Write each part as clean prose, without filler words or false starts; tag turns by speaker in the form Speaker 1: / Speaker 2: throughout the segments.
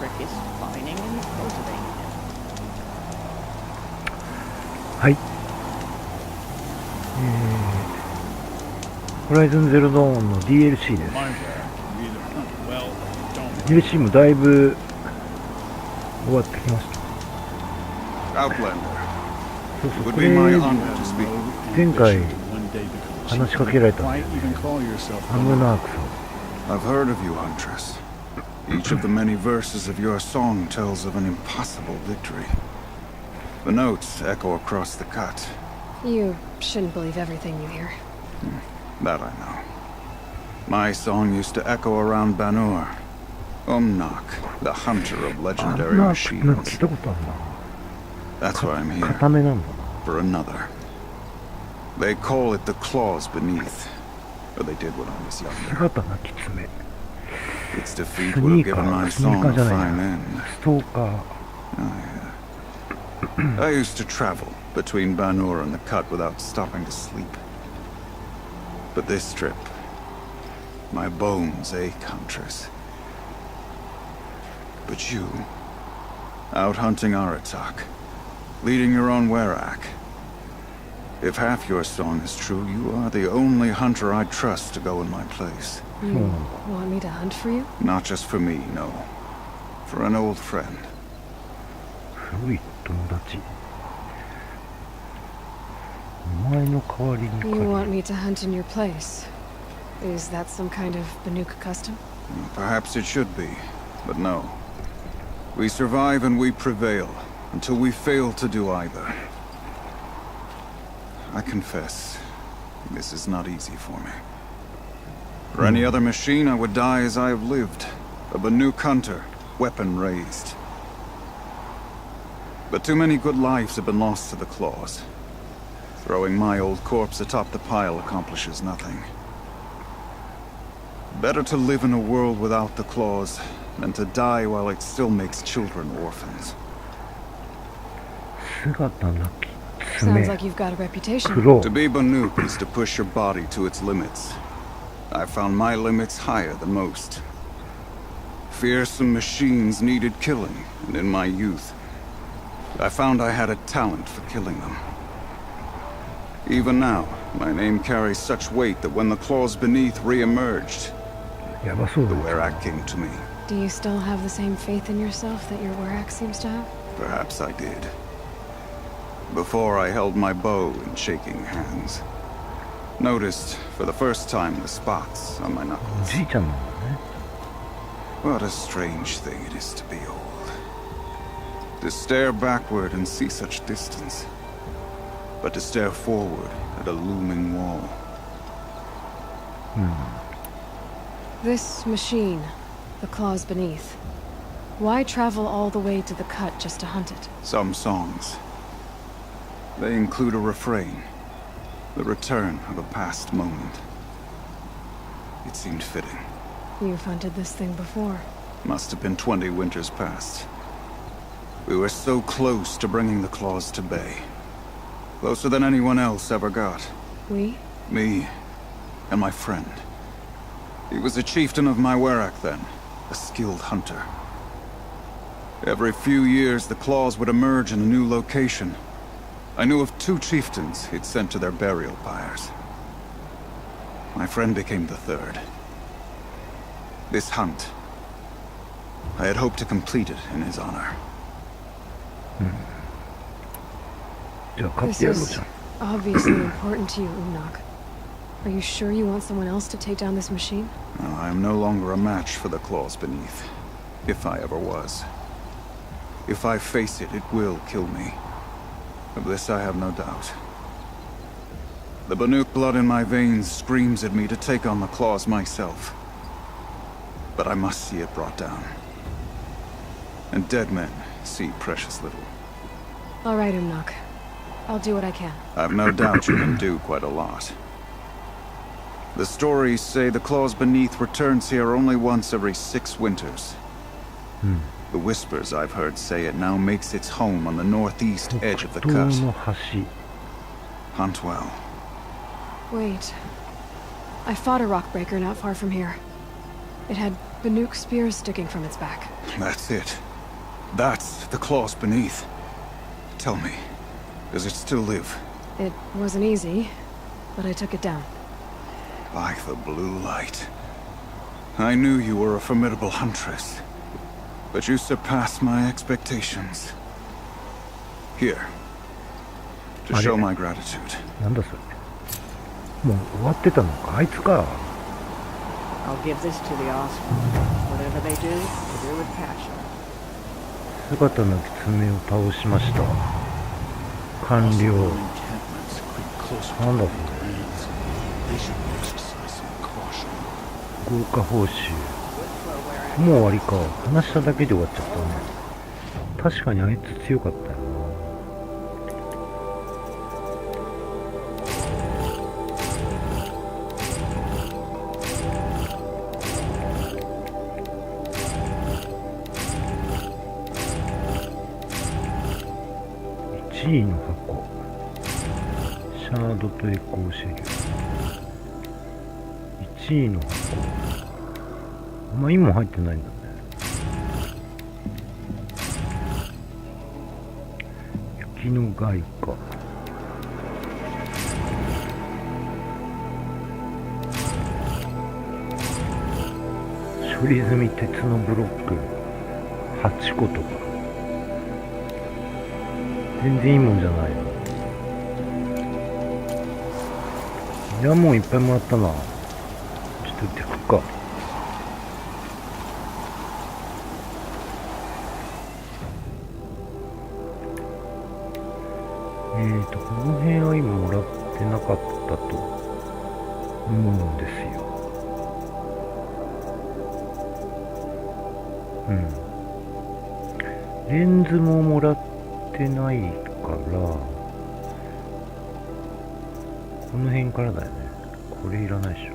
Speaker 1: trick is finding and cultivating him.
Speaker 2: はい。ホライズンゼロドーンの DLC です。DLC もだいぶ終わってきました。そうそう、これ前回話しかけられたんですよね。アムナークさん。
Speaker 3: I've heard of you, Huntress. Each of the many verses of your song tells of an impossible victory. The notes echo across the cut.
Speaker 4: You shouldn't believe everything you hear.
Speaker 3: That I know. My song used to echo around Banur. Umnak, the hunter of legendary machines. That's why I'm here. For another. They call it the claws beneath. Or they did when I was younger. Its defeat would have given my song a fine end. Oh, yeah. I used to travel between Banur and the cut without stopping to sleep. But this trip, my bones ache, Huntress. But you, out hunting Aratak, leading your own Werak. If half your song is true, you are the only hunter I'd trust to go in my place.
Speaker 4: You want me to hunt for you?
Speaker 3: Not just for me, no. For an old friend.
Speaker 4: You want me to hunt in your place? Is that some kind of Banuk custom?
Speaker 3: Perhaps it should be, but no. We survive and we prevail, until we fail to do either. I confess, this is not easy for me. For any other machine, I would die as I have lived. A Banuk hunter, weapon raised. But too many good lives have been lost to the claws. Throwing my old corpse atop the pile accomplishes nothing. Better to live in a world without the claws than to die while it still makes children orphans.
Speaker 4: Sounds like you've got a reputation.
Speaker 3: To be Banuk is to push your body to its limits. I found my limits higher than most. Fearsome machines needed killing, and in my youth, I found I had a talent for killing them. Even now, my name carries such weight that when the claws beneath re-emerged, the Werak came to me.
Speaker 4: Do you still have the same faith in yourself that your Werak seems to have?
Speaker 3: Perhaps I did. Before I held my bow in shaking hands. Noticed, for the first time, the spots on my knuckles. What a strange thing it is to be old. To stare backward and see such distance. But to stare forward at a looming wall.
Speaker 4: This machine, the claws beneath. Why travel all the way to the cut just to hunt it?
Speaker 3: Some songs. They include a refrain. The return of a past moment. It seemed fitting.
Speaker 4: You've hunted this thing before.
Speaker 3: Must have been 20 winters past. We were so close to bringing the claws to bay. Closer than anyone else ever got.
Speaker 4: We?
Speaker 3: Me and my friend. He was a chieftain of my Werak then, a skilled hunter. Every few years the claws would emerge in a new location. I knew of 2 chieftains he'd sent to their burial pyres. My friend became the 3rd. This hunt, I had hoped to complete it in his honor.
Speaker 4: This is obviously important to you, Umnak. Are you sure you want someone else to take down this machine?
Speaker 3: I am no longer a match for the claws beneath, if I ever was. If I face it, it will kill me. Of this I have no doubt. The Banuk blood in my veins screams at me to take on the claws myself. But I must see it brought down. And dead men see precious little.
Speaker 4: All right, Umnak. I'll do what I can.
Speaker 3: I've no doubt you can do quite a lot. The stories say the claws beneath returns here only once every 6 winters. The whispers I've heard say it now makes its home on the northeast edge of the cut. Hunt well.
Speaker 4: Wait. I fought a rockbreaker not far from here. It had Banuk spear sticking from its back.
Speaker 3: That's it. That's the claws beneath. Tell me, does it still live?
Speaker 4: It wasn't easy, but I took it down.
Speaker 3: Like the blue light. I knew you were a formidable huntress, but you surpassed my expectations. Here, to show my gratitude.
Speaker 2: なんだそれ。もう終わってたのか、あいつか。
Speaker 1: I'll give this to the Oscar. Whatever they do, to do with passion.
Speaker 2: 姿なき爪を倒しました。完了。なんだそれ。豪華報酬。もう終わりか。話しただけで終わっちゃったね。確かにあいつ強かったよ。1位の箱。シャードとエコーシェル。1位の箱。まあ今入ってないんだね。雪の外貨。処理済み鉄のブロック8個とか。全然いいもんじゃないの。いや、もういっぱいもらったな。ちょっと売ってくか。この辺は今もらってなかったと思うんですよ。レンズももらってないから、この辺からだよね。これいらないでしょ。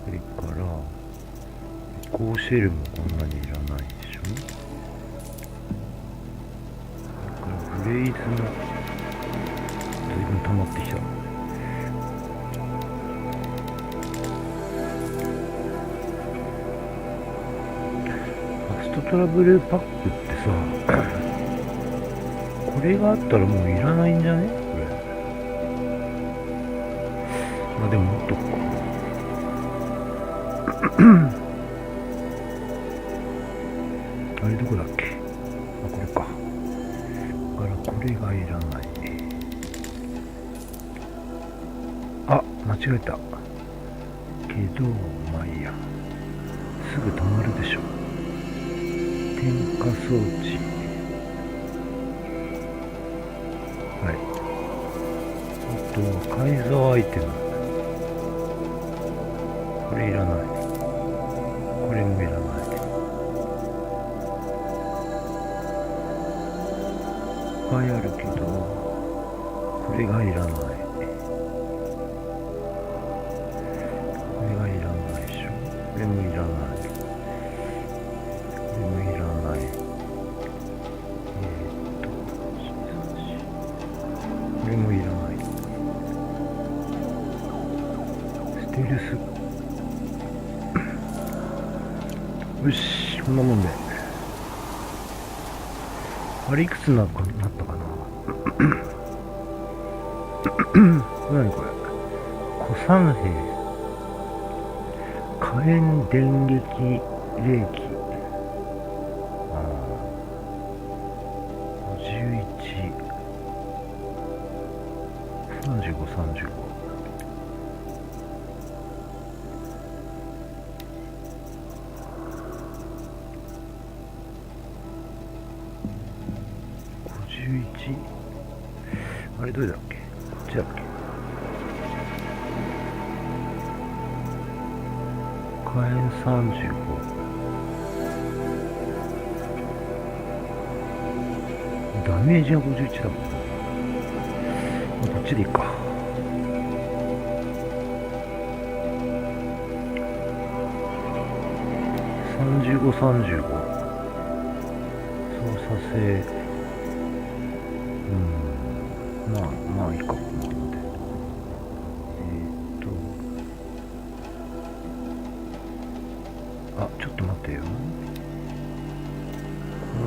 Speaker 2: それから、エコーシェルもこんなにいらないでしょ。ブレイズも随分溜まってきた。ファストトラブルパックってさ、これがあったらもういらないんじゃね？これ。まあでも持っとくか。あれどこだっけ？あ、これか。これがいらない。あ、間違えた。けど、まあいいや。すぐ止まるでしょ。点火装置。はい。あとは改造アイテム。これいらない。これもいらない。いっぱいあるけど、これがいらない。これがいらないでしょ。これもいらない。これもいらない。これもいらない。ステルス。よし、こんなもんで。あれいくつになったかな。何これ。古参兵。火炎電撃霊気。51。35、35。51。あれどれだっけ？こっちだっけ？火炎35。ダメージは51だもん。こっちでいいか。35、35。操作性。まあいいか、このままで。あ、ちょっと待ってよ。こ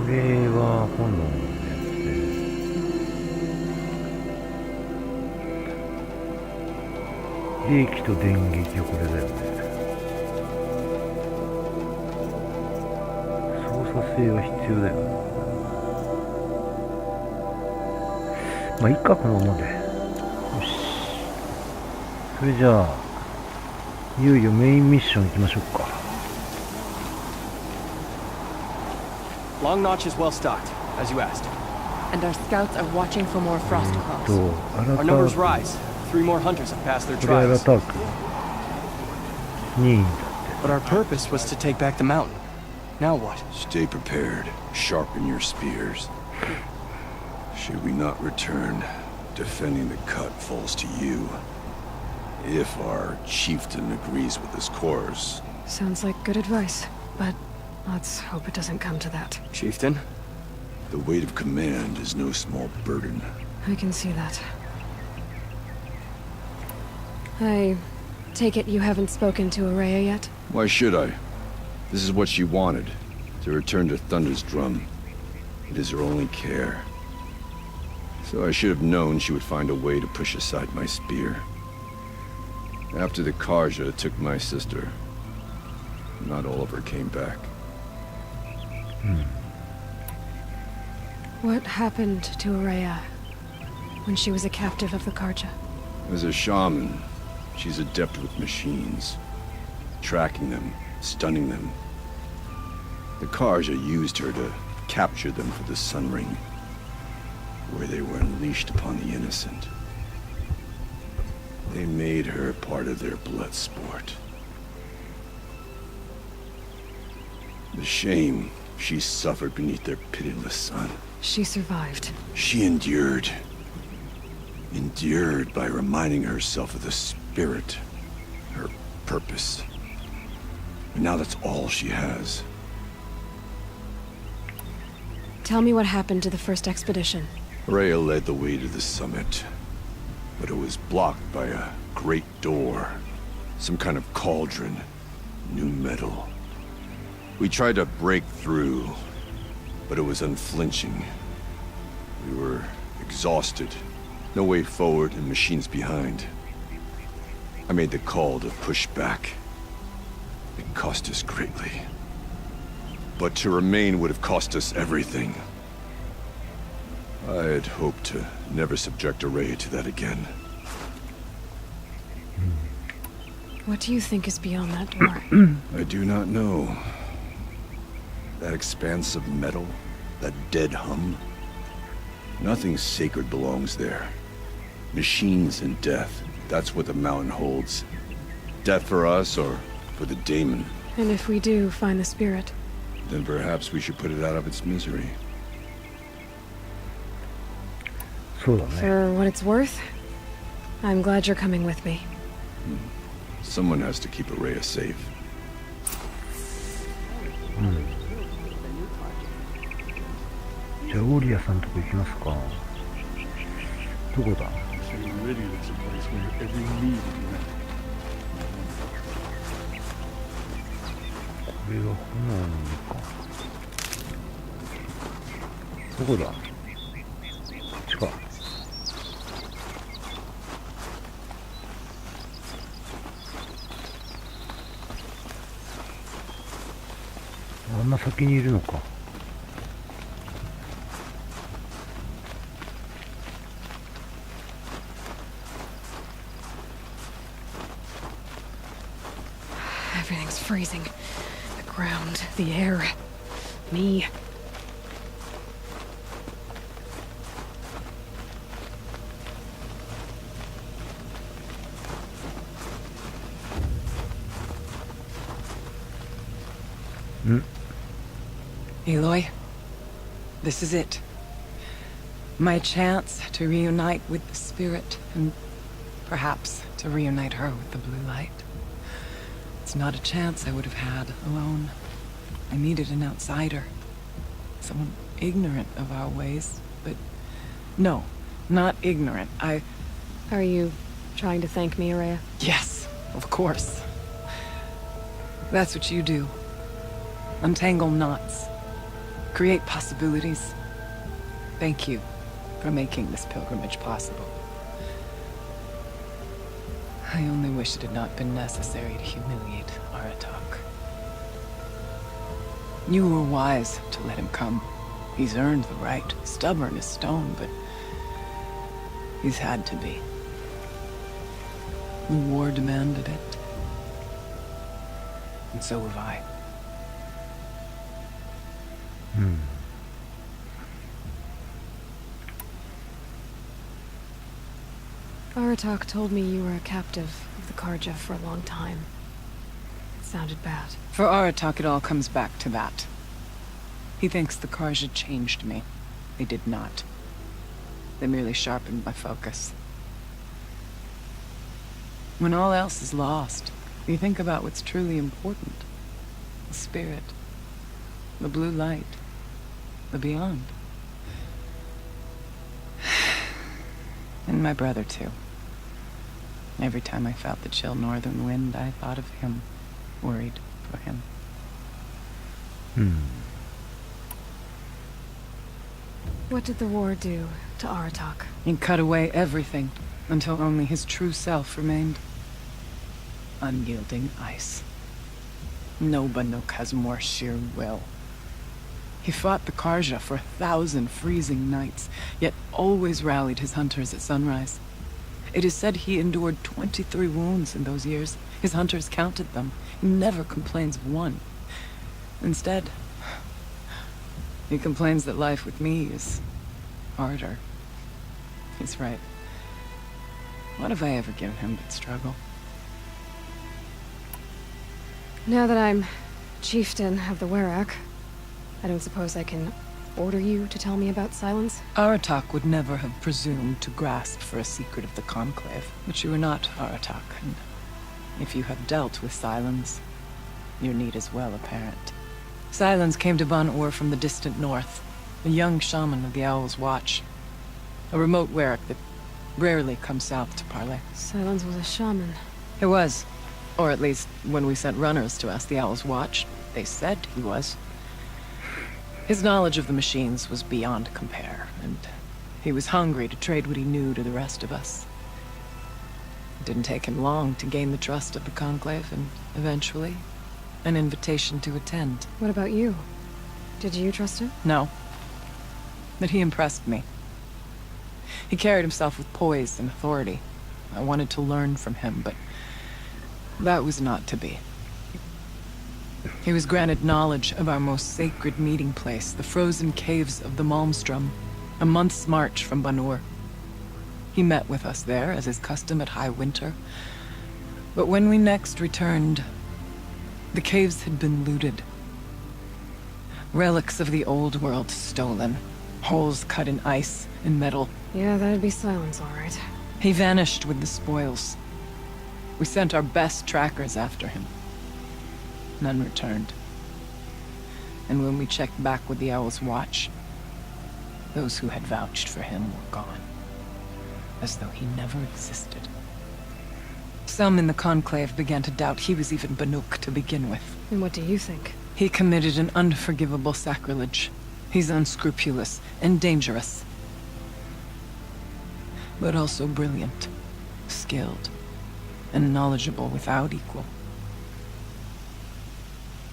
Speaker 2: れは炎のやつで、冷気と電撃はこれだよね。操作性は必要だよな。まあいいか、このままで。よし。それじゃあいよいよメインミッション行きましょうか。
Speaker 5: Long Notch is well stocked, as you asked.
Speaker 4: And our scouts are watching for more frost
Speaker 2: ア
Speaker 4: claws.
Speaker 2: ラ
Speaker 5: Our
Speaker 2: タ
Speaker 5: numbers
Speaker 2: ーク、
Speaker 5: rise. 3 more hunters have passed their
Speaker 2: これアラ
Speaker 5: trials.
Speaker 2: ターク2位だって。
Speaker 5: But our purpose was to take back the mountain. Now what?
Speaker 6: Stay prepared. Sharpen your spears. Should we not return, defending the cut falls to you. If our chieftain agrees with his course.
Speaker 4: Sounds like good advice, but let's hope it doesn't come to that.
Speaker 5: Chieftain?
Speaker 6: The weight of command is no small burden.
Speaker 4: I can see that. I take it you haven't spoken to Araya yet?
Speaker 6: Why should I? This is what she wanted, to return to Thunder's Drum. It is her only care. So I should have known she would find a way to push aside my spear. After the Karja took my sister, not all of her came back.
Speaker 4: What happened to Araya when she was a captive of the Karja?
Speaker 6: As a shaman, she's adept with machines. Tracking them, stunning them. The Karja used her to capture them for the Sun Ring, where they were unleashed upon the innocent. They made her part of their blood sport. The shame she suffered beneath their pitiless sun.
Speaker 4: She survived.
Speaker 6: She endured. Endured by reminding herself of the spirit, her purpose. And now that's all she has.
Speaker 4: Tell me what happened to the first expedition.
Speaker 6: Rhea led the way to the summit, but it was blocked by a great door. Some kind of cauldron. New metal. We tried to break through, but it was unflinching. We were exhausted. No way forward and machines behind. I made the call to push back. It cost us greatly. But to remain would have cost us everything. I had hoped to never subject Araya to that again.
Speaker 4: What do you think is beyond that door?
Speaker 6: I do not know. That expanse of metal, that dead hum. Nothing sacred belongs there. Machines and death, that's what the mountain holds. Death for us or for the daemon.
Speaker 4: And if we do find the spirit,
Speaker 6: Then perhaps we should put it out of its misery.
Speaker 2: そうだね。
Speaker 4: for what it's worth, I'm glad you're coming with me.
Speaker 6: Someone has to keep Araya safe.
Speaker 2: じゃあオーリアさんとこ行きますか。どこだ。 これが炎の実か。どこだ。こっちか。あんな先にいるのか。
Speaker 4: Everything's freezing. The ground, the air, me.
Speaker 7: Aloy, this is it. My chance to reunite with the spirit, and perhaps to reunite her with the blue light. It's not a chance I would have had alone. I needed an outsider. Someone ignorant of our ways, but no, not ignorant.
Speaker 4: Are you trying to thank me, Araya?
Speaker 7: Yes, of course. That's what you do. untangle knots, create possibilities. Thank you for making this pilgrimage possible. I only wish it had not been necessary to humiliate Aratak. You were wise to let him come. He's earned the right, stubborn as stone, but he's had to be. The war demanded it. And so have I.
Speaker 4: Aratak told me you were a captive of the Karja for a long time. It sounded bad.
Speaker 7: For Aratak, it all comes back to that. He thinks the Karja changed me. They did not. They merely sharpened my focus. When all else is lost, you think about what's truly important. The spirit. The blue light. The beyond. And my brother, too. Every time I felt the chill northern wind, I thought of him. Worried for him.
Speaker 4: What did the war do to Aratak?
Speaker 7: He cut away everything, until only his true self remained. Unyielding ice. No Banuk has more sheer will. He fought the Karja for 1,000 freezing nights, yet always rallied his hunters at sunrise. It is said he endured 23 wounds in those years. His hunters counted them. He never complains of one. Instead, he complains that life with me is harder. He's right. What have I ever given him but struggle?
Speaker 4: Now that I'm chieftain of the Werak, I don't suppose I can order you to tell me about Silence?
Speaker 7: Aratak would never have presumed to grasp for a secret of the Conclave. But you are not Aratak, and if you have dealt with Silence, your need is well apparent. Silence came to Ban-Ur from the distant north, a young shaman of the Owl's Watch. A remote Werak that rarely comes south to parley.
Speaker 4: Silence was a shaman.
Speaker 7: It was. Or at least, when we sent runners to ask the Owl's Watch, they said he was. His knowledge of the machines was beyond compare, and he was hungry to trade what he knew to the rest of us. It didn't take him long to gain the trust of the Conclave, and eventually, an invitation to attend.
Speaker 4: What about you? Did you trust him?
Speaker 7: No. But he impressed me. He carried himself with poise and authority. I wanted to learn from him, but that was not to be. He was granted knowledge of our most sacred meeting place, the frozen caves of the Malmstrom, a month's march from Ban-Ur. He met with us there, as is custom at high winter. But when we next returned, the caves had been looted. Relics of the old world stolen. Holes cut in ice and metal.
Speaker 4: Yeah, that'd be Silence, all right.
Speaker 7: He vanished with the spoils. We sent our best trackers after him. None returned. And when we checked back with the Owl's Watch, those who had vouched for him were gone. As though he never existed. Some in the Conclave began to doubt he was even Banuk to begin with.
Speaker 4: And what do you think?
Speaker 7: He committed an unforgivable sacrilege. He's unscrupulous and dangerous. But also brilliant, skilled, and knowledgeable without equal.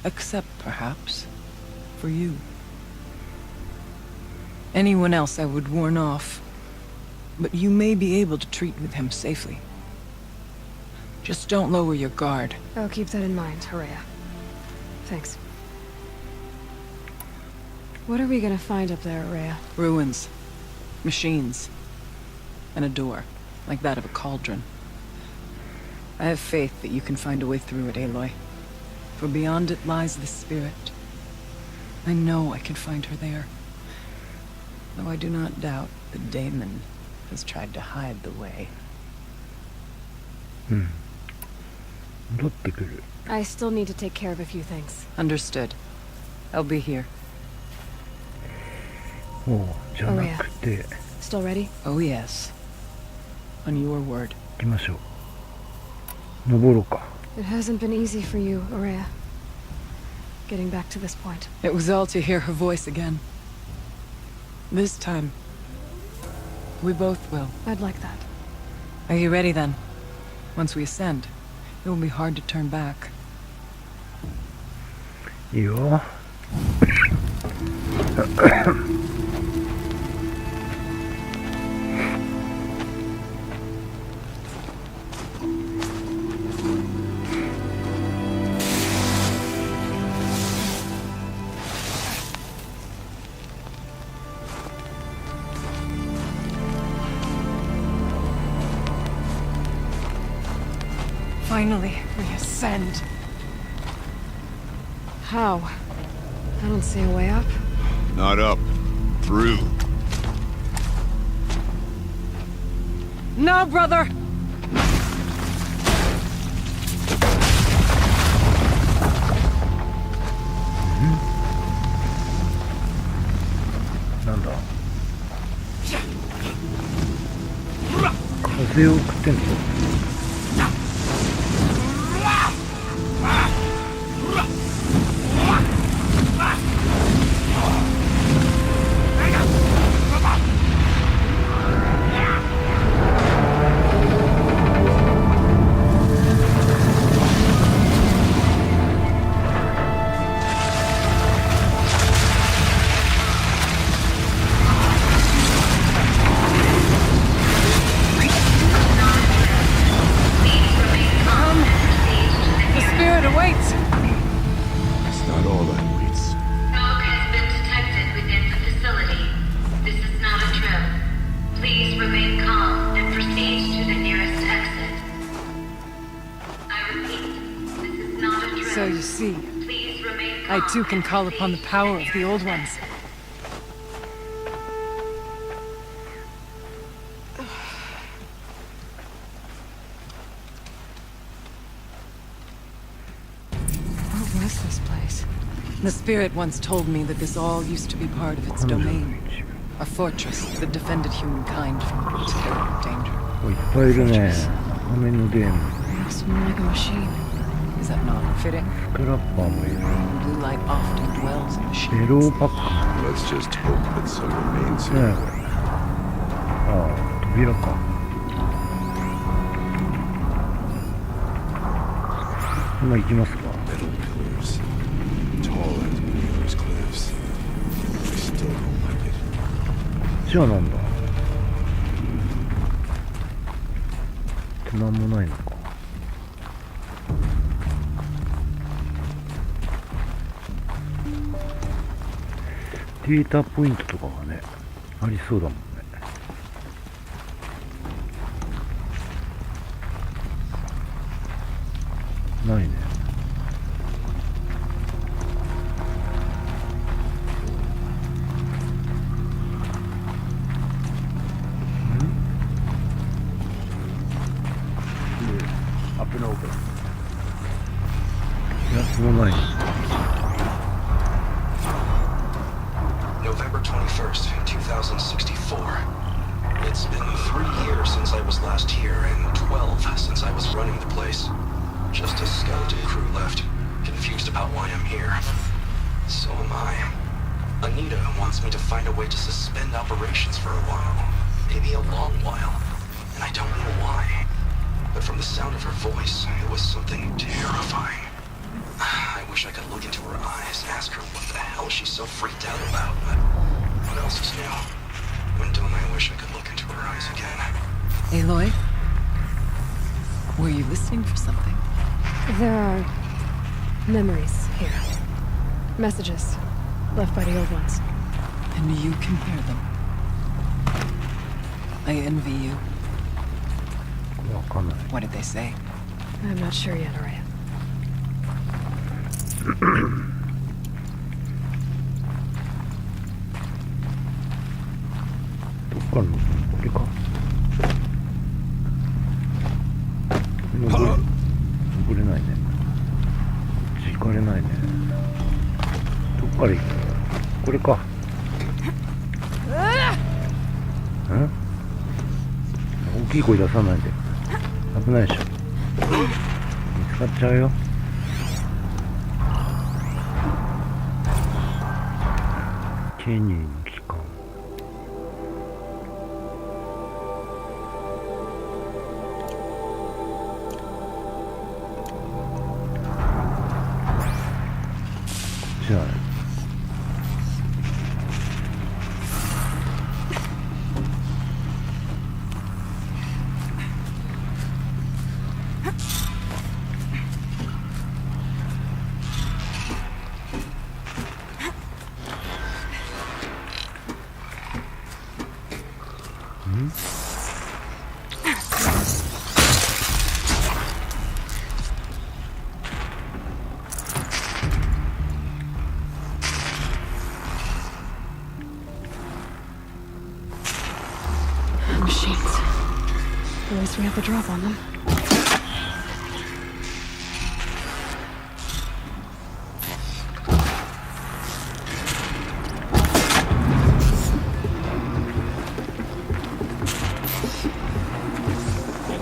Speaker 7: Except, perhaps, for you. Anyone else I would warn off, but you may be able to treat with him safely. Just don't lower your guard.
Speaker 4: I'll keep that in mind, Horea. Thanks. What are we gonna find up there, Horea?
Speaker 7: Ruins, machines, and a door, like that of a cauldron. I have faith that you can find a way through it, Aloy. For beyond it lies the spirit. I know I can find her there. Though I do not doubt that Daemon has tried to hide the way.
Speaker 2: 戻ってくる。
Speaker 4: I still need to take care of a few things.
Speaker 7: Understood. I'll be here.
Speaker 2: おう、じゃなくて、
Speaker 4: Still ready?
Speaker 7: Oh yes. On your word.
Speaker 2: 行きましょう。登ろうか。
Speaker 4: It hasn't been easy for you, Horea. getting back to this point.
Speaker 7: It was all to hear her voice again. This time, we both will.
Speaker 4: I'd like that.
Speaker 7: Are you ready then? Once we ascend, it will be hard to turn back.
Speaker 2: いいよ。
Speaker 7: Finally, we ascend.
Speaker 4: How? I don't see a way up.
Speaker 6: Not up. Through.
Speaker 7: No, brother!
Speaker 2: なんだ風を食ってんぞ。
Speaker 7: So you see, I too can call upon the power of the Old Ones.
Speaker 4: What was this place?
Speaker 7: The Spirit once told me that this all used to be part of its domain. A fortress that defended humankind from terrible danger.
Speaker 2: いっぱいいるね。雨のゲーム。
Speaker 4: Looks more like a machine.
Speaker 7: Is that not fitting?
Speaker 2: スクラッパーもいる。
Speaker 7: Blue light often dwells in
Speaker 2: ベ
Speaker 7: machines.
Speaker 2: ローパック。
Speaker 6: Let's just hope that some remains
Speaker 2: ねえ
Speaker 6: here.
Speaker 2: これ。ああ、扉か。今行きますか。
Speaker 6: Metal pillars. Tall as Mueller's cliffs. I still don't like it.
Speaker 2: じゃあなんだ。なんもないのか。データポイントとかがね、ありそうだもんね。ないね。Up and over. いや、その前に。
Speaker 8: November 21st, 2064. It's been 3 years since I was last here, and 12 since I was running the place. Just a skeleton crew left, confused about why I'm here. So am I. Anita wants me to find a way to suspend operations for a while. Maybe a long while. And I don't know why. But from the sound of her voice, it was something terrifying. I wish I could look into her eyes and ask her what the hell she's so freaked out about, but what else is new? When don't I wish I could look into her eyes again?
Speaker 7: Aloy? Were you listening for something?
Speaker 4: There are memories here. Messages left by the Old Ones.
Speaker 7: And you can hear them. I envy you.
Speaker 2: わかんない。
Speaker 7: What did they say?
Speaker 4: I'm not sure yet, Araya.
Speaker 2: どっからのこれか。登れないね。こっち行かれないね。どっから行くの？これか。ん？大きい声出さないで。危ないでしょ。見つかっちゃうよ。ケニーの帰還。じゃあ
Speaker 4: Machines. At least we have the drop on them.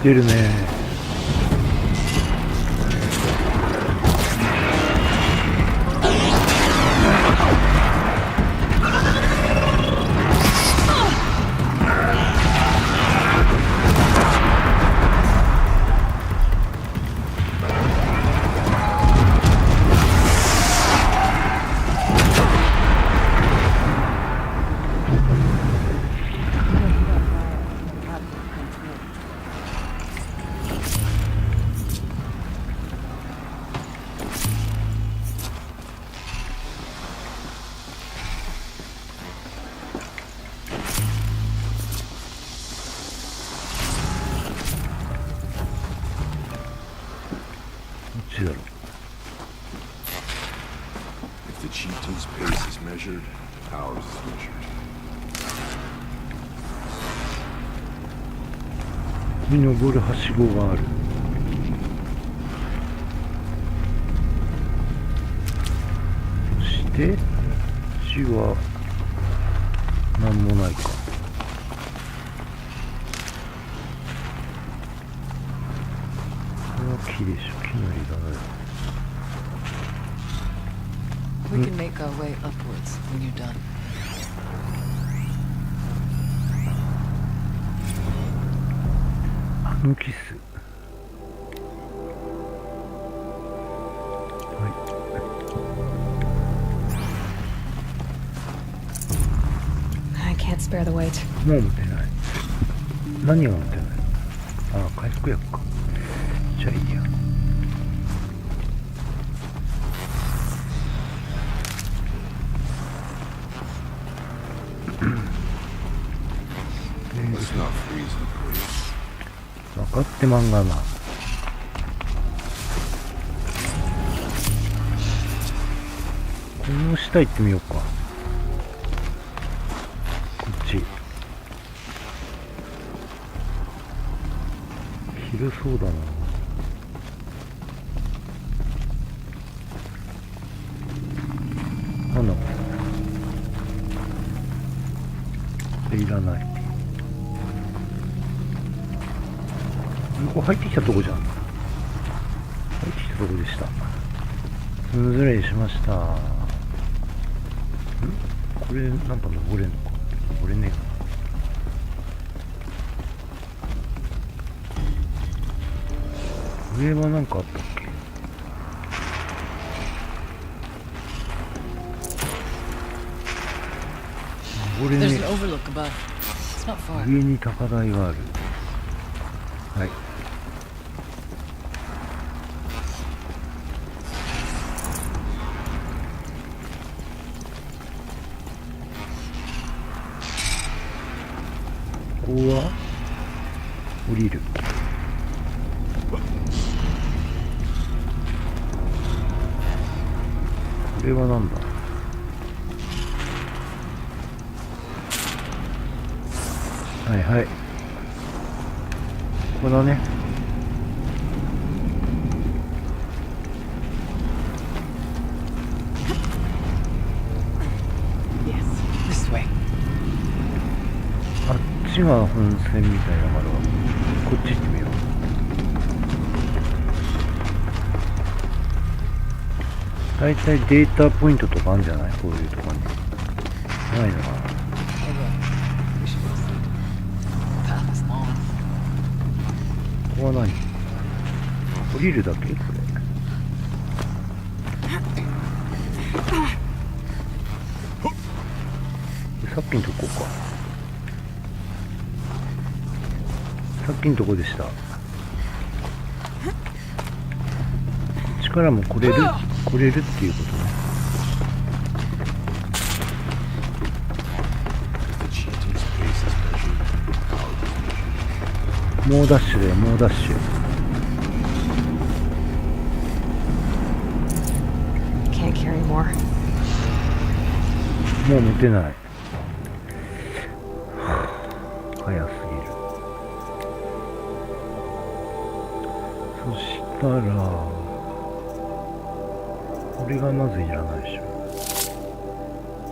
Speaker 2: 来てるね。どっちだろう。
Speaker 6: If the chieftain's pace is measured, ours is measured.
Speaker 2: 見登るはしごがある。そして死は何もないか。これは木でしょ。木の枝だよ。
Speaker 7: We can make our way upwards when you're done.
Speaker 2: あのキス。はい。
Speaker 4: I can't spare the weight.
Speaker 2: もう持てない。何が持てない？ああ、回復薬か。じゃあいいや。
Speaker 6: Let's not freeze him, please.
Speaker 2: 分かってまんがな。この下行ってみようか。こっち。広そうだな。なんだこれ。いらない。 ここ入ってきたとこじゃん。入ってきたとこでした。失礼しました。ん？これなんか登れんのか。登れねえかな。上はなんかあったっけ。登れね
Speaker 7: There's
Speaker 2: え。
Speaker 7: an overlook above. It's not far.
Speaker 2: 上に高台がある。はい。 ここは降りる。これはなんだ。はいはい。ここだね。
Speaker 7: Yes, this way.
Speaker 2: あっちが本線みたいだからこっち行ってみよう。だいたいデータポイントとかあるんじゃない？こういうとこに。ないな。
Speaker 7: We should proceed. The path is long.
Speaker 2: ここは何？降りるだけこれ。さっきのとこか。さっきのとこでした。こっちからも来れるっていうことね。もうダッシュだよ、もうダッシュ。
Speaker 4: Can't carry more.
Speaker 2: もう持てない。早すぎる。そしたらこれがまずいらないでしょ。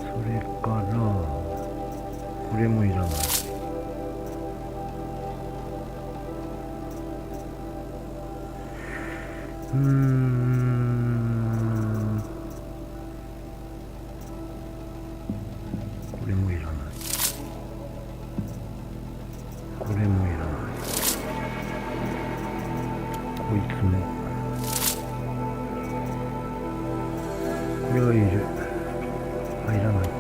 Speaker 2: それからこれもいらない。これもいらない。これもいらない。こいつも。これはいる。あ、いらないか。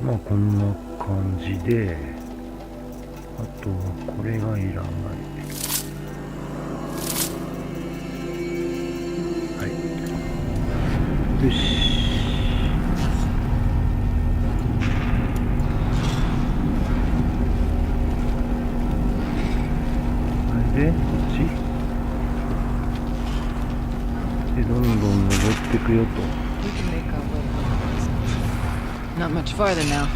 Speaker 2: まあこんな感じで、あとはこれがいらない。はい。よし。それでこっちでどんどん登っていくよと。
Speaker 7: We can make our way. Not much farther now.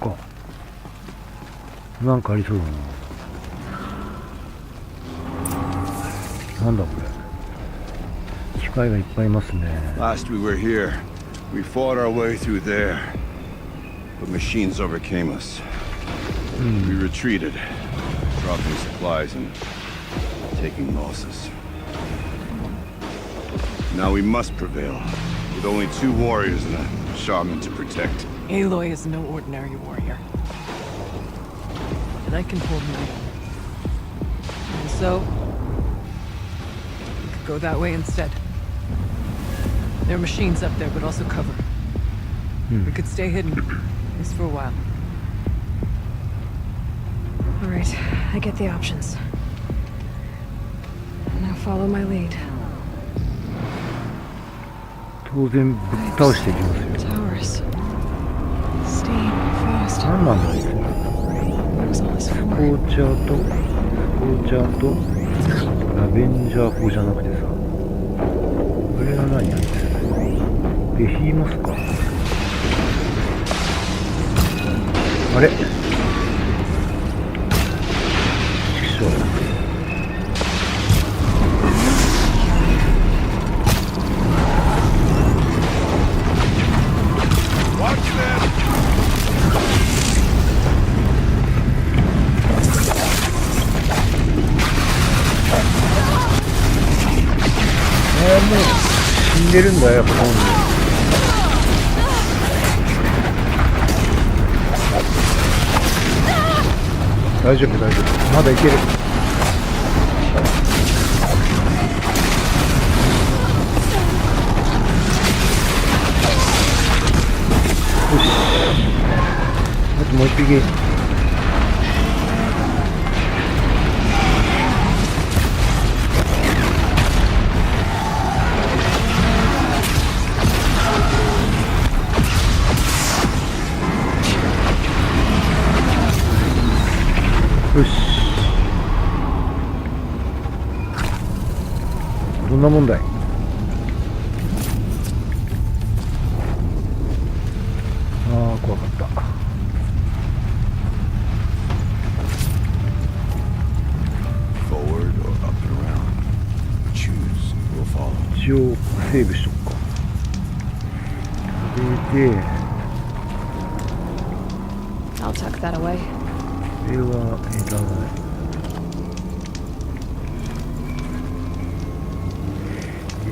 Speaker 2: こうか。なんかありそうだな。なんだこれ。機械がいっぱいいますね。
Speaker 6: Last we were here, we fought our way through there. But machines overcame us. We retreated, dropping supplies and taking losses. Now we must prevail, with only 2 warriors and a shaman to protect.
Speaker 7: Aloy is no ordinary warrior. And I can hold my own. And so, we could go that way instead. There are machines up there, but also cover. We could stay hidden, at least for a while.
Speaker 4: All right, I get the options. Now follow my lead.
Speaker 2: 当然ぶっ倒していきますよ。
Speaker 4: Towers. Steam, fast.
Speaker 2: 何なんだいつも。
Speaker 4: What was all this
Speaker 2: スコ
Speaker 4: for?
Speaker 2: ーチャーとラベンジャー砲じゃなくてさ、これは何やってるベヒーマスか。あれ、ちくしょう。 もう死んでるんだよ、ほとんど。大丈夫大丈夫、まだいける。よし、あともう一匹。よし、どんな問題。ああ、怖かった。
Speaker 6: Forward or up and around. Choose, we'll follow.
Speaker 2: 一応セーブしとくか。それで、
Speaker 4: I'll tuck that away.
Speaker 2: これはいらない。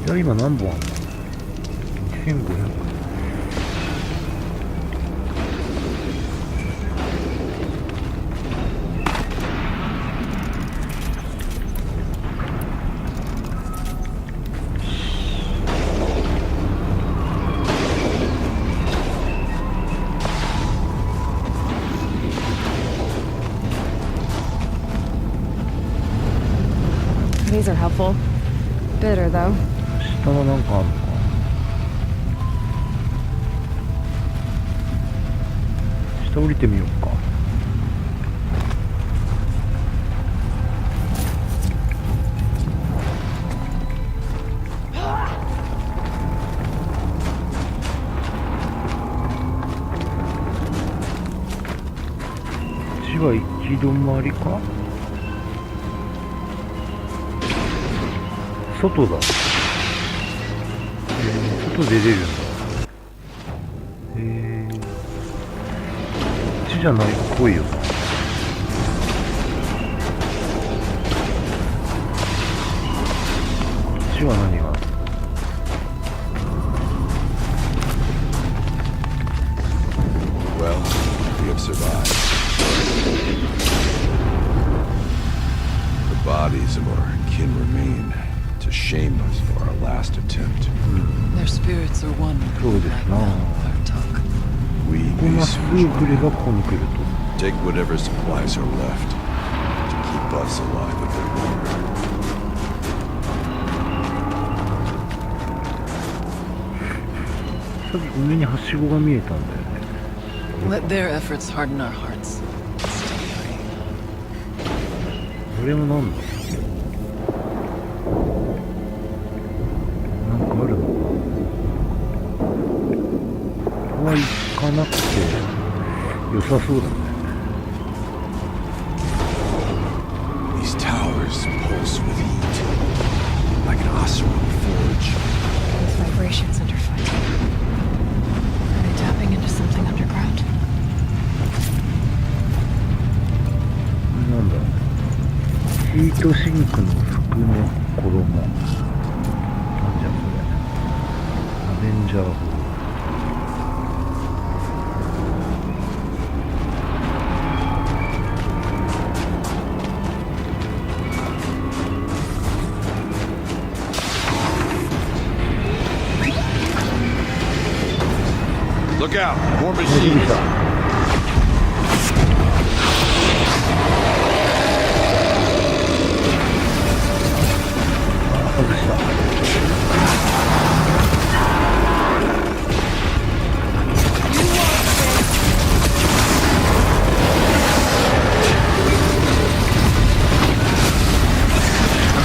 Speaker 2: 枝今何本あるの ?2500。These
Speaker 4: are helpful. Bitter, though.
Speaker 2: 下はなんかあるのか。下降りてみようか。こっちは行き止まりか。外だ。外で出れるんだ。こっちじゃないっぽいよな。こっちは何がある？
Speaker 6: Well, we have survived. The bodies of our kin remain to shame us for our last attempt.
Speaker 7: Their spirits are one with
Speaker 2: そう
Speaker 7: the
Speaker 2: です
Speaker 7: light
Speaker 2: な。
Speaker 7: now, Bartok.
Speaker 6: We
Speaker 2: ここま
Speaker 6: may
Speaker 2: っすぐ
Speaker 6: soon
Speaker 2: 来ればここに来ると。
Speaker 6: take whatever supplies are left to keep us alive a bit longer.
Speaker 2: さっき上にはしごが見えたんだよね。
Speaker 7: Let their efforts harden our hearts. Steady our aim.
Speaker 2: これは何だ？なんかあるのか？ここは行かなくて良さそうだね。
Speaker 6: These towers pulse with heat, like an Oseram forge.
Speaker 4: Those vibrations under foot. Are they tapping into something underground?
Speaker 2: なんだろうね。ヒートシンクの服の衣。なんじゃこれ。アベンジャー風。
Speaker 6: Look out! More
Speaker 2: 大丈夫
Speaker 6: machines!
Speaker 2: だ。外した。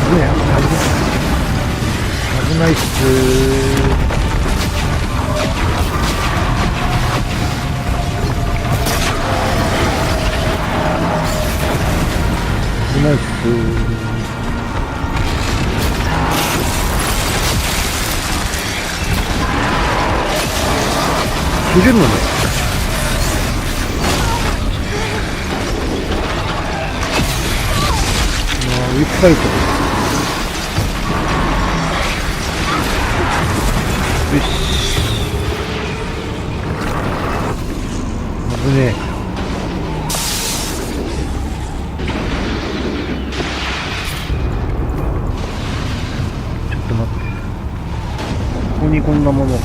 Speaker 2: 危ない危ないっす。 ナイス。切れるのね。ウィップファイト。よし。危ねえ。 ここにこんなものが。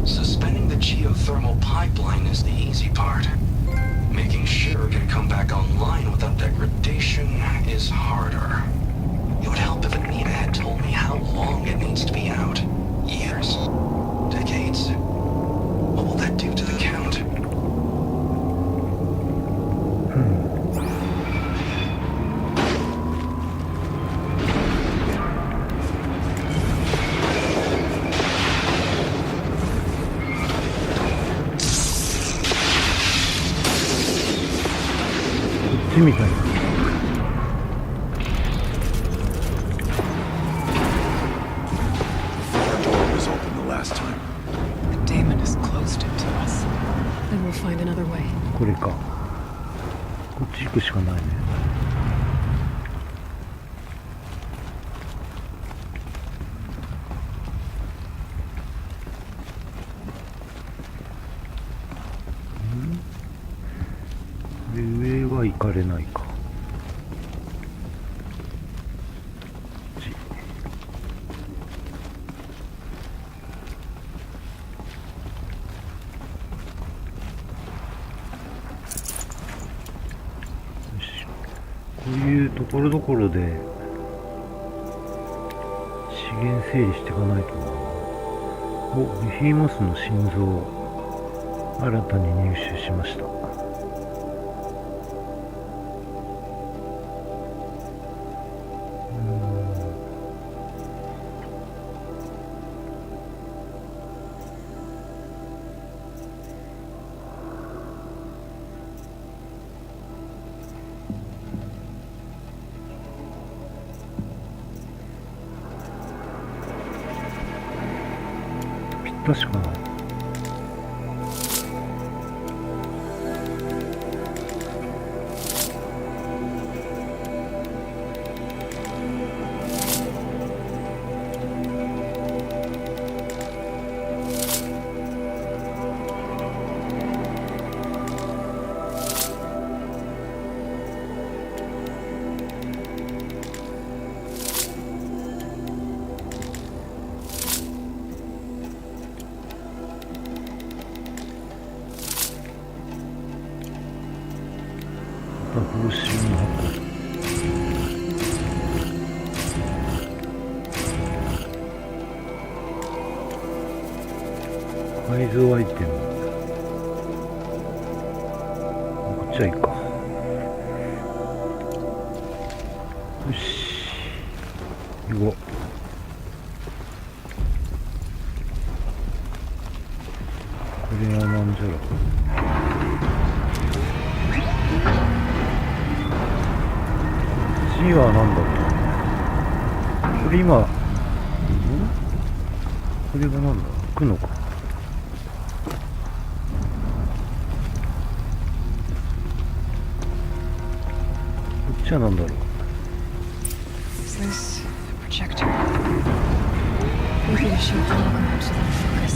Speaker 8: Suspending the geothermal pipeline is the easy part. Making sure it can come back online without degradation is harder. It would help if Anita had told me how long it needs to be out. Years? Decades? What will that do to the Count?
Speaker 2: ちみたいな。
Speaker 6: Our door was open the last time.
Speaker 7: The daemon has closed it to us.
Speaker 4: Then we'll find another way.
Speaker 2: これか。こっち行くしかないね。で上は行かれないか。こっち。よし。こういうところどころで資源整理していかないとな。お、ビフィーモスの心臓新たに入手しました。ぴったしかな。報酬の箱。改造アイテム。こっちはいいか。よし。行こう。これはなんじゃろう。次は何だったこれ今、これがなんだ行くのか。こっちは何だろう。
Speaker 4: Is this a projector? Maybe to show holograms without focus.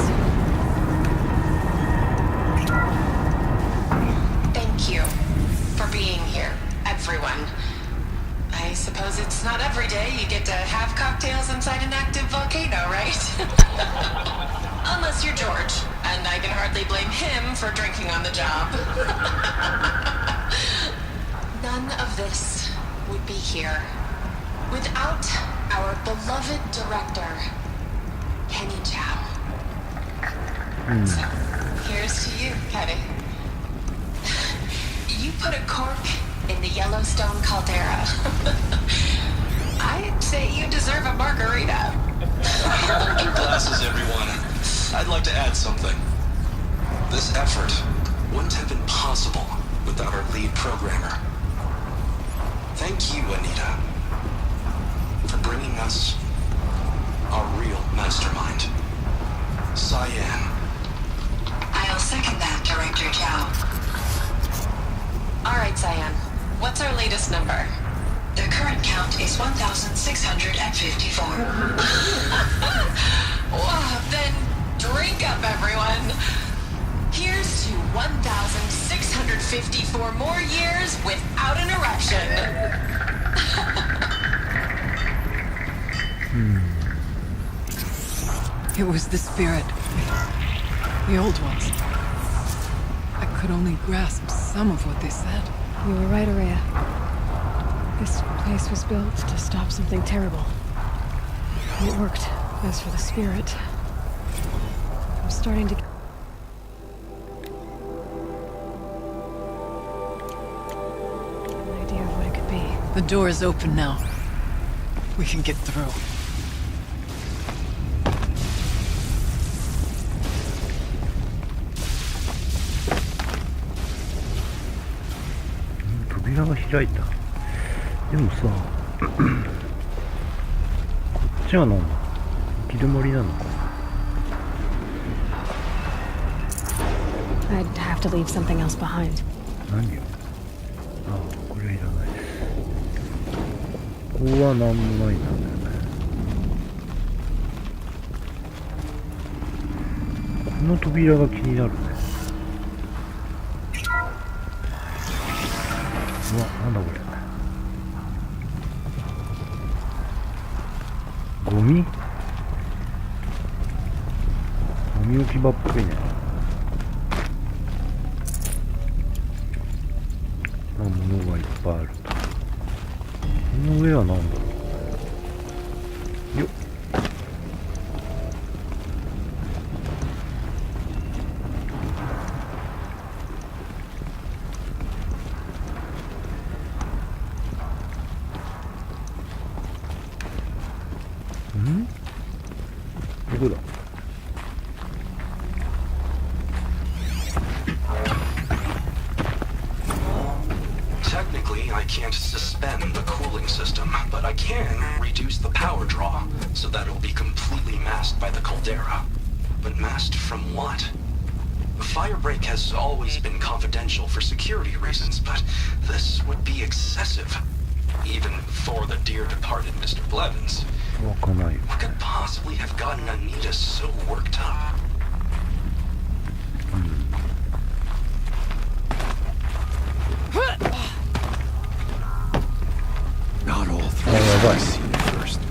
Speaker 9: Thank you for being here, everyone. I suppose it's not every day you get to have cocktails inside an active volcano, right? Unless you're George, and I can hardly blame him for drinking on the job. None of this would be here without our beloved director, Kenny Chow. So, here's to you, Kenny. You put a cork in the Yellowstone caldera. I'd say you deserve a margarita.
Speaker 8: Hold your glasses, everyone. I'd like to add something. This effort wouldn't have been possible without our lead programmer. Thank you, Anita, for bringing us our real mastermind, Cyan.
Speaker 9: I'll second that, Director Chow. All right, Cyan. What's our latest number? The current count is 1,654. Wow, then drink up, everyone. Here's to 1,654 more years without an eruption.
Speaker 7: It was the spirit. The old ones. I could only grasp some of what they said.
Speaker 4: You were right, Araya. This place was built to stop something terrible. And it worked. As for the spirit, I'm starting to... an idea of what it could be.
Speaker 7: The door is open now. We can get through.
Speaker 2: 扉扉が開いた。でもさこっちはなんだ、行き止まりなのか。
Speaker 4: I'd have to leave something else behind.
Speaker 2: 何よ。ああ、これはいらないです。ここは何もないんだね。この扉が気になるね。うわ、なんだこれ。ゴミ置き場っぽいね。物がいっぱいあると。この上は何だろう。よっ。ん？どこだ？
Speaker 8: Technically, I can't suspend the cooling system, but I can reduce the power draw so that it'll be completely masked by the caldera. But masked from what? Firebreak has always been confidential for security reasons, but this would be excessive. Even for the dear departed Mr. Blevins. What could possibly have gotten Anita so worked up?
Speaker 6: Not all three have seen it first.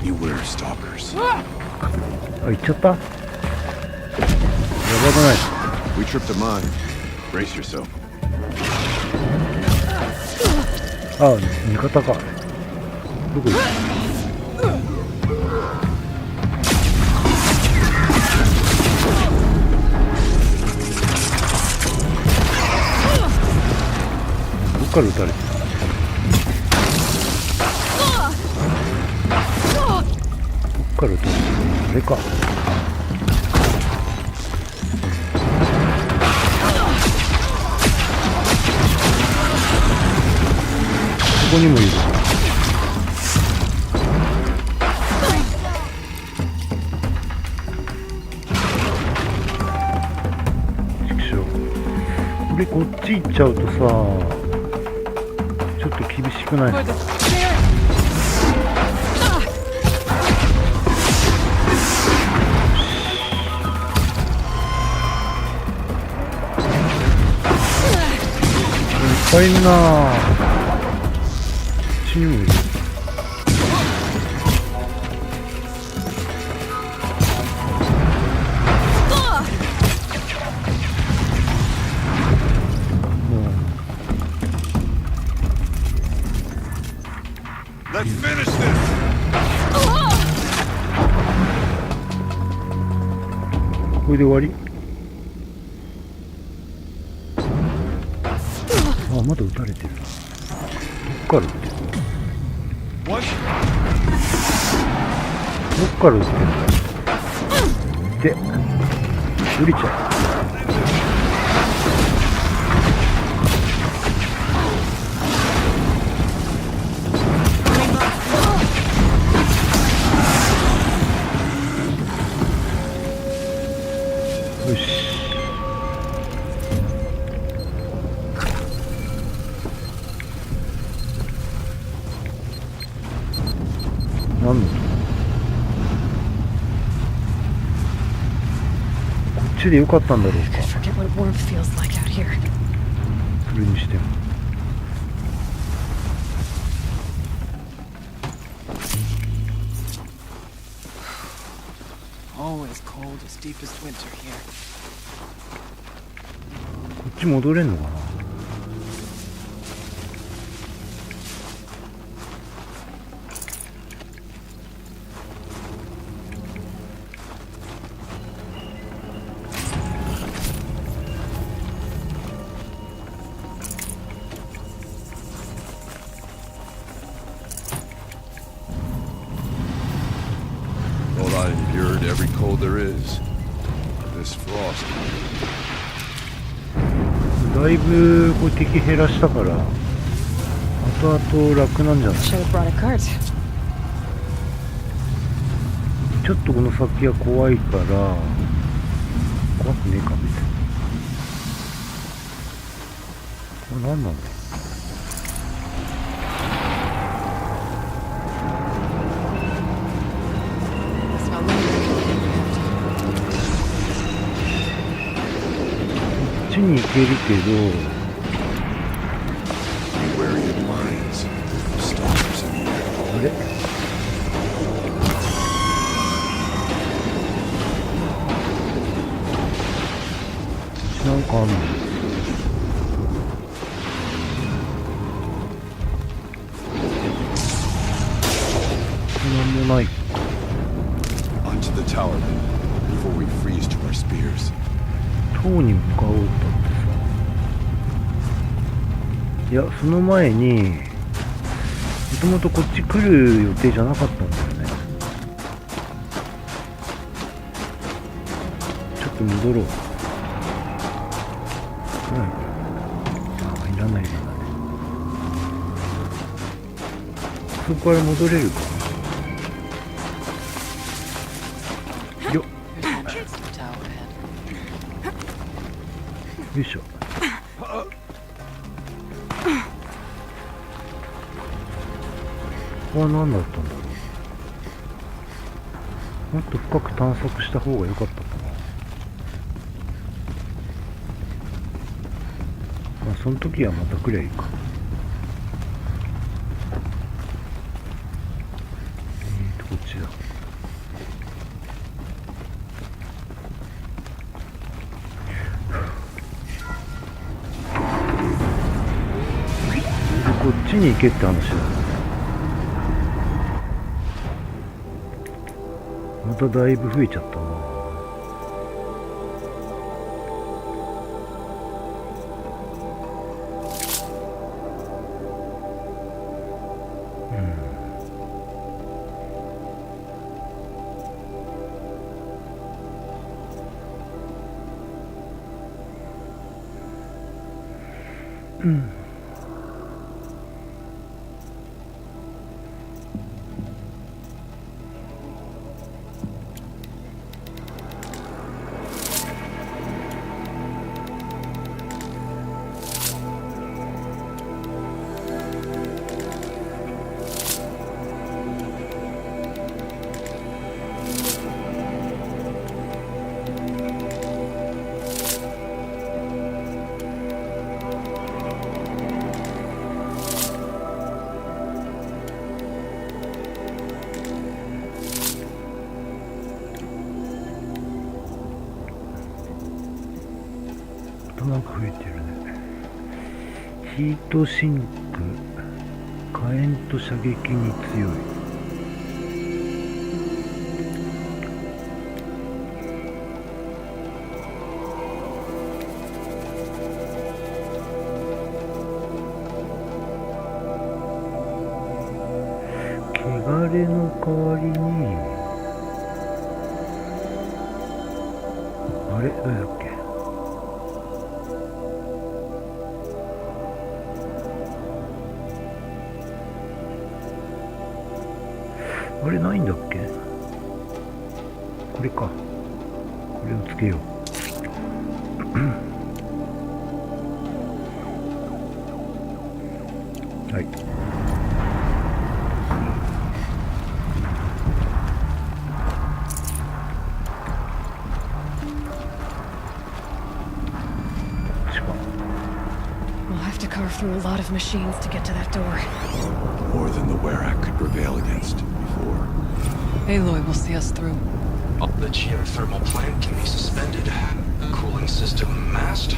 Speaker 6: Beware stalkers.
Speaker 2: We
Speaker 6: tripped a mine. Brace yourself.
Speaker 2: あ、味方か。どこ行く？どっから撃たれてる？どっから撃たれてる？あれか。ここにもいる。これこっち行っちゃうとさ、ちょっと厳しくない？いっぱいいるなぁ。こっちにもいる。
Speaker 6: Let's finish this.
Speaker 2: これで終わり？あ、まだ撃たれてる。どっから撃ってる？どっから撃ってるんだ？で、降りちゃう。よし。なんだ？こっちでよかったんだろうか。それにしても。
Speaker 5: Always cold as deepest winter here.
Speaker 2: こっち戻れんのかな。
Speaker 6: Well, I endured every cold there is. This frost.
Speaker 2: だいぶこう敵減らしたから々楽なんじゃない？
Speaker 4: Should have brought a cart.
Speaker 2: ちょっとこの先は怖いから、怖くねえかみたいな。これ何なんだ？こっちに行けるけど、
Speaker 6: Be wary of mines. Stalkers in there.
Speaker 2: あれ？なんかあんの？なんもない。
Speaker 6: Onto the tower then, before we freeze to our spears.
Speaker 2: 塔に向かおうとってさ。いや、その前に、もともとこっち来る予定じゃなかったんだよね。ちょっと戻ろう。あ、いらないいらない。そこから戻れるか。よっ。よいしょ。ここは何だったんだろう。もっと深く探索した方が良かったかな。まあその時はまた来りゃいいか。こっちだ。こっちに行けって話だ。まただいぶ増えちゃったな。なんか増えてるね。ヒートシンク、火炎と射撃に強い。汚れの代わりに、あれどれだっけ？あれないんだっけ？これか。これをつけよう。はい。
Speaker 4: We'll have to carve through a lot of machines to get to that door.
Speaker 6: More than the Werak could prevail against before.
Speaker 7: Aloy will see us through.
Speaker 8: The geothermal plant can be suspended. Cooling system masked.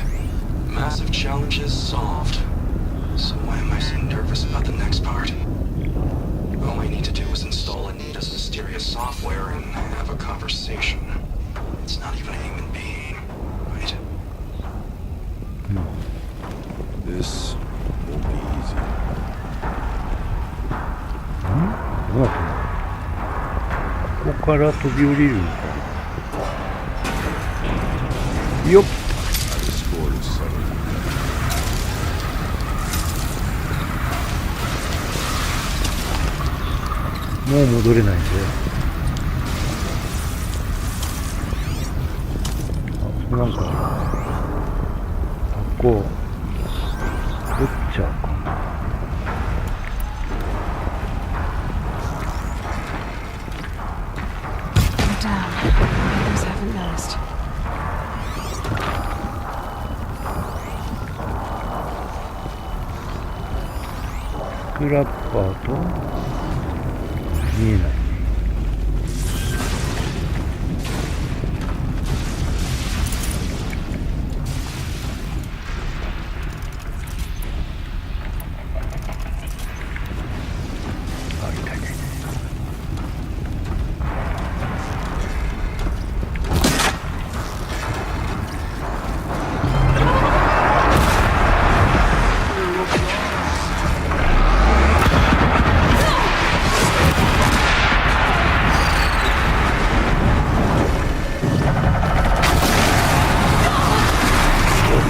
Speaker 8: Massive challenges solved. So why am I so nervous about the next part? All I need to do is install Anita's mysterious software and have a conversation. It's not even a human being, right?
Speaker 6: This won't be easy.
Speaker 2: どうなってんの？ここから飛び降りるのか。よっ。
Speaker 6: The score is settled.
Speaker 2: もう戻れないんで、なんかここ折っちゃうか。
Speaker 4: I'm down. Others haven't noticed.
Speaker 2: スクラッパーと見えない。あ、いたいたいた。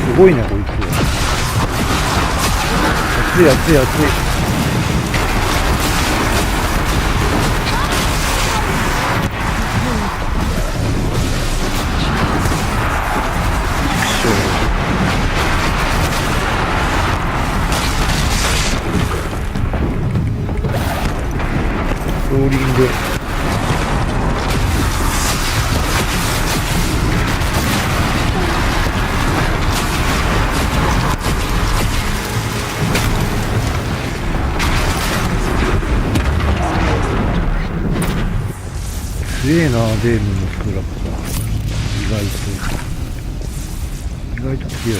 Speaker 2: すごいなこいつ。熱い熱い熱い。ローリング。強えな、デームのスクラップは。意外と強い。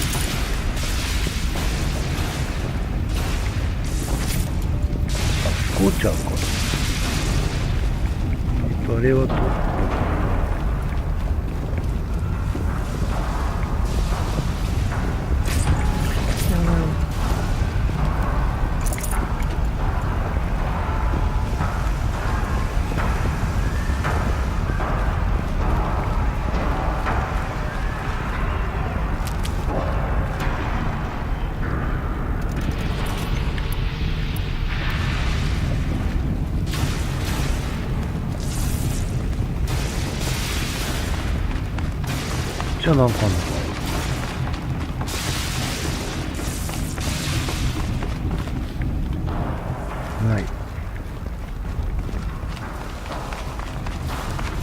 Speaker 2: あ、スコーチャーか。あとあれはと。じゃあなんかあんのか。ない。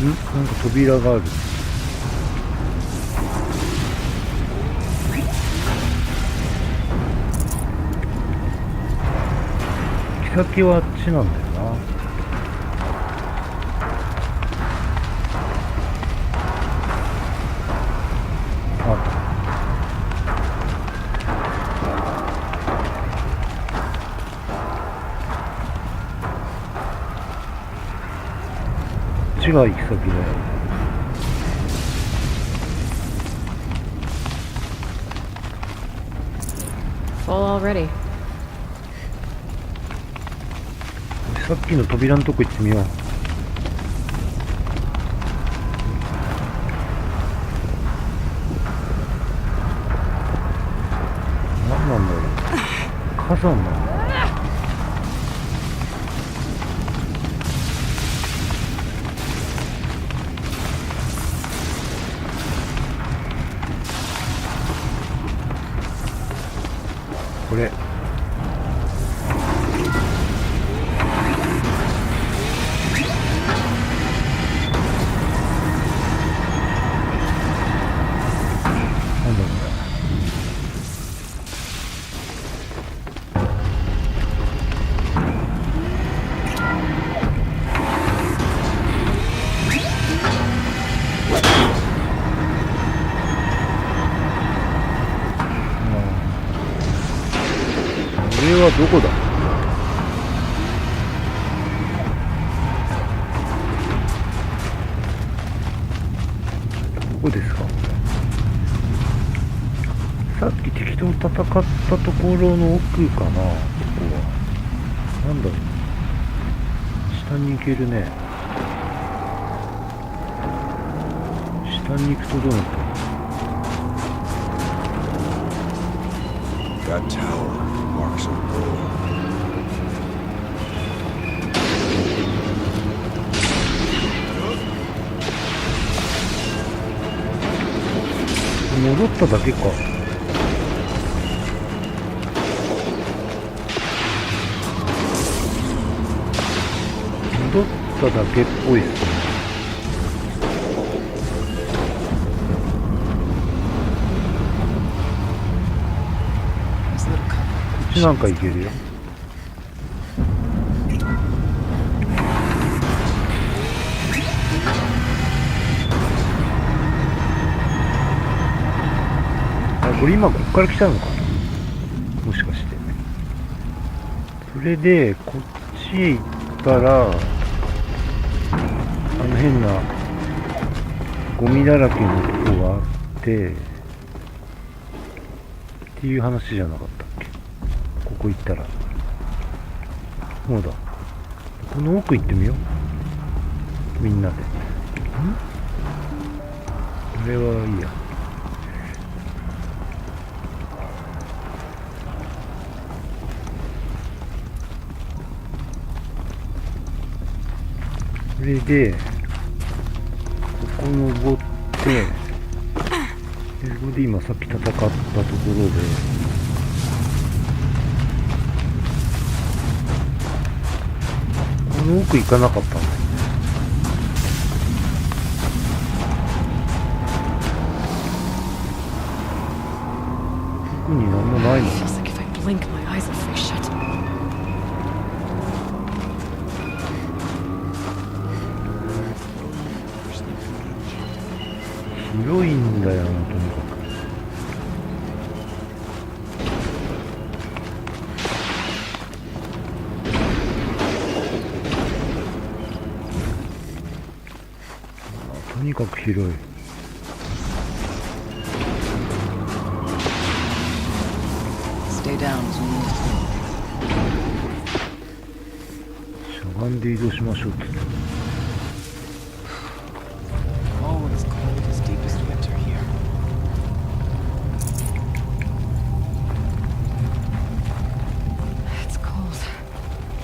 Speaker 2: なんか扉がある。行き先はあっちなんだよな。こっちが行き先だよ。
Speaker 4: Full already.
Speaker 2: さっきの扉のとこ行ってみよう。何なんだろう。火山なんだ。これなんだこれ。これはどこだ。どこですか。さっき敵と戦ったところの奥かな。ここはなんだろう。下に行けるね。下に行くとどうなったの。
Speaker 6: That tower marks a war.
Speaker 2: 戻っただけか。戻っただけっぽいっすね。
Speaker 7: There's a little cover.
Speaker 2: こっちなんかいけるよ。あ、これ今こっから来たのかな、もしかして。それでこっちへ行ったらあの変なゴミだらけのとこがあってっていう話じゃなかったっけ。ここ行ったらそうだ、この奥行ってみよう、みんなで。これはいいや。それでここ登って、でそこで今さっき戦ったところでこの奥行かなかったんだよね。特になんもないの。
Speaker 4: Feels like if I blink, my eyes will freeze shut.
Speaker 2: 広いんだよな、とにかく。とにかく広い。
Speaker 7: Stay down as we move through.
Speaker 2: しゃがんで移動しましょうって。
Speaker 5: Oh, it's cold as deepest winter here.
Speaker 4: It's cold.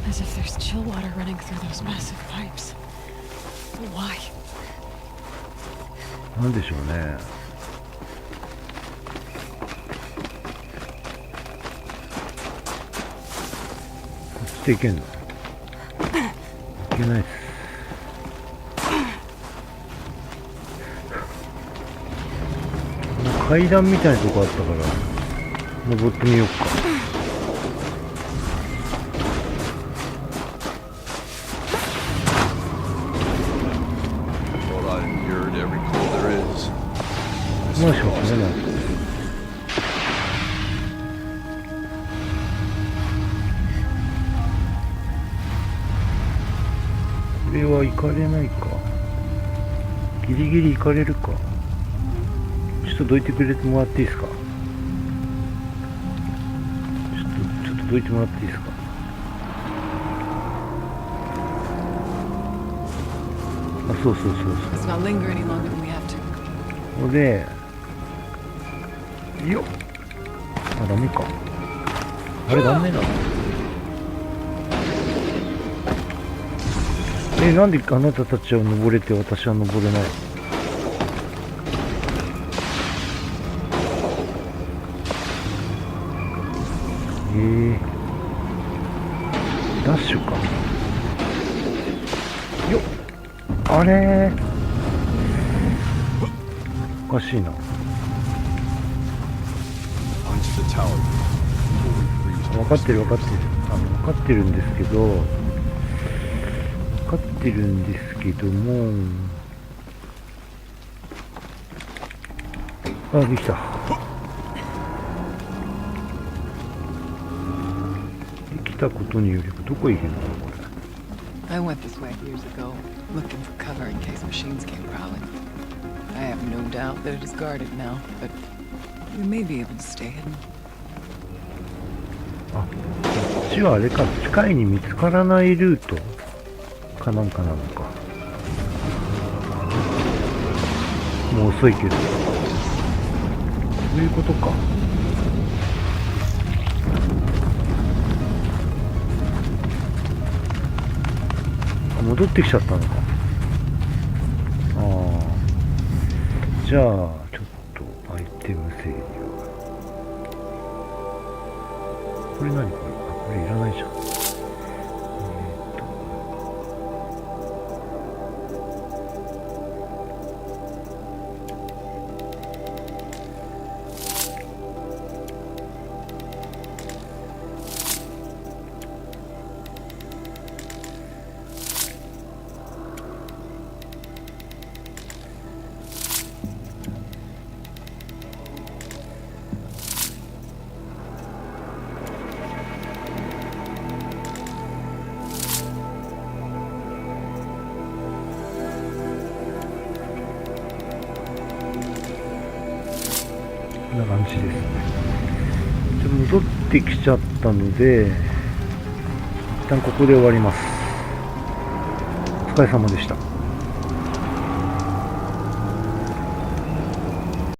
Speaker 4: As if there's chill water running through those massive pipes. But why?
Speaker 2: なんでしょうね。こっちで行けんの？行けないっす。階段みたいなとこあったから登ってみようか。
Speaker 6: Thought I endured every cold there is.
Speaker 2: まあしょうがない。これは行かれないか。ギリギリ行かれるか。ちょっとどいてくれてもらっていいですか。ちょっとどいてもらっていいですか。あ、そうそうそうそう。
Speaker 7: Let's not linger any longer than we have to.
Speaker 2: ここでよっ、あ、ダメか。あれダメだ。なんであなたたちは登れて私は登れない。ダッシュか。よっ、あれー、おかしいな。
Speaker 6: Onto the tower before we freeze.
Speaker 2: 分かってる分かってる。分かってるんですけど、分かってるんですけども、あ、できた。できたことによりどこ行けんのこれ。
Speaker 7: I went this way years ago, looking for cover in case machines came prowling. I have no doubt that it is guarded now, but we may be able to stay hidden.
Speaker 2: あ、こっちはあれか、機械に見つからないルートかなんかなのか。もう遅いけど。そういうことか。あ、戻ってきちゃったのか。ああ。じゃあ、ちょっとアイテムこれ何これ、これいらないじゃん。こんな感じですね。戻ってきちゃったので、一旦ここで終わります。お疲れ様でした。